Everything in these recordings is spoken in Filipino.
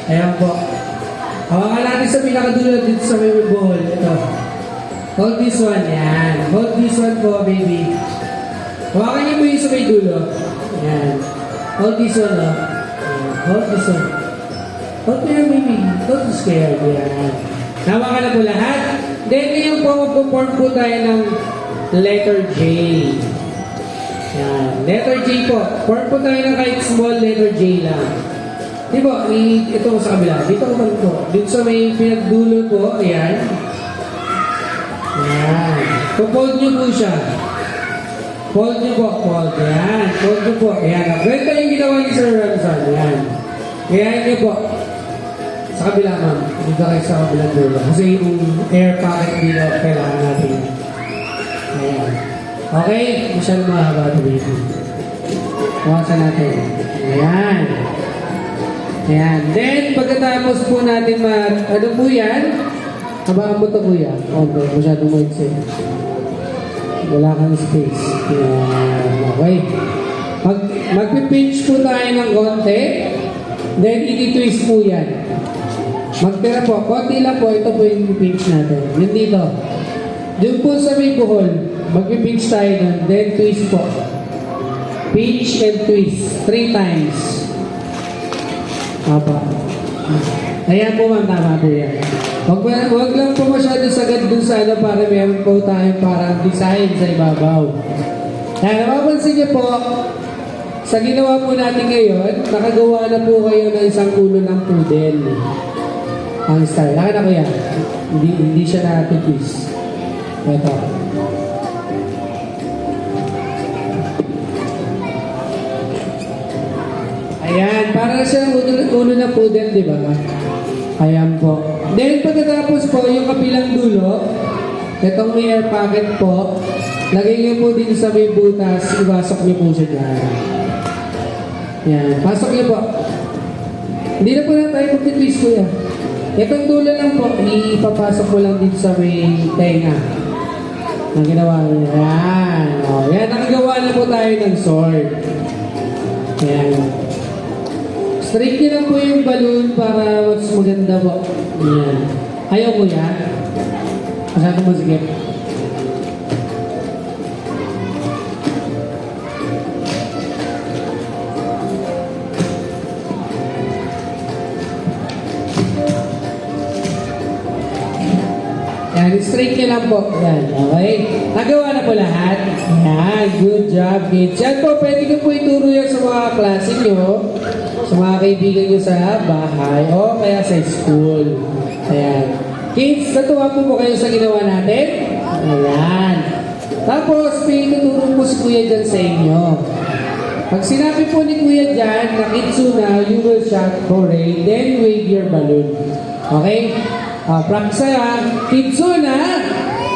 Ayan po. Hawakan natin sa pinakadulo dito sa may buhol. Ito. Hold this one. Yan. Hold this one po, baby. Hawakan niyo po yung sa may dulo. Yan. Hold this one, oh. Yan. Hold this one. Hold mo yan, baby. Don't be scared. Yan. Hawakan na po lahat. Then, ngayon po, magpo-form po tayo ng letter J. Yan. Letter J po. Form po tayo ng kahit small letter J lang. Di ba? Ito ko sa kabila. Dito ko man po. Dito sa may pinagdulo po. Ayan. Ayan. Fold nyo po siya. Fold nyo po. Fold. Ayan. Fold nyo po. Ayan. Ganito yung ginawa ni Sir Ramzan. Ayan. Ayan nyo po. Sa kabila, ma'am. Dito kayo sa kabilang dulo. Kasi yung air pocket dito kailangan natin. Ayan. Okay? Masyadong mahaba ito, baby. Kawasan natin. Ayan. Ayan. Then, pagkatapos po natin ano po yan? Habaan mo ito, kuya. Okay, masyadong maiksi. Wala kang space. Ayan. Okay. Magpipinch po tayo ng konti. Then, i-twist po yan. Magtira po. Konti lang po. Ito po yung pinch natin. Yun dito. Doon po sa may buhol. Magpipinch tayo doon. Then, twist po. Pinch and twist. 3 times. Apa. Ayan po, ma'am, tama po yan. Huwag lang po masyado sagad dun sa ano para meron po tayong parang design sa ibabaw. Kaya napapansin niyo po, sa ginawa po natin ngayon, nakagawa na po kayo ng isang ulo ng poodle. Ang style. Laka na ko yan. Hindi siya natipis. Ito. Ayan, para siyang ulo na poodle, di ba? Ayan po. Then, pagkatapos po, yung kapilang dulo, itong may air pocket po, lagay niyo po din sa may butas, ibasok niyo po siya dyan. Ayan, pasok niyo po. Hindi na po na tayo mag-twist po yan. Itong dulo lang po, ipapasok mo lang dito sa may tenga. Ang ginawa niyo. Ayan. O, yan, nakagawa na po tayo ng sword. Ayan. Straight nyo lang po yung balloon para mas maganda po. Ayan. Ayaw ko yan. Masyado mo sige. Ayan, straight nyo lang po. Ayan, okay. Nagawa na po lahat. Ayan, good job, kids. Yan po, pwede ko po ituro yan sa mga klase nyo. Sa mga kaibigan nyo sa bahay o kaya sa school. Ayan. Kids, natuwa po kayo sa ginawa natin? Ayan. Tapos, may tuturo po si Kuya dyan sa inyo. Pag sinabi po ni Kuya dyan na Kitsuna, you will shout hooray, then wave your balloon. Okay? Practice yan. Kitsuna,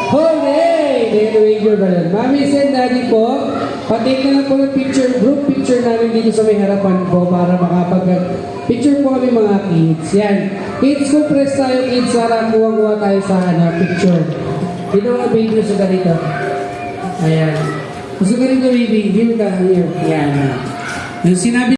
hooray, then wave your balloon. Mami and Daddy po, patake na lang po ng picture, group picture namin dito sa may harapan po para makapag-picture po kami mga kids. Yan. Kids, kung press tayo kids, para kuha-kuha tayo sa picture. Dito mga baby sa ganito. Ayan. Gusto ka rin baby, here ka, here. Yan. Yung sinabi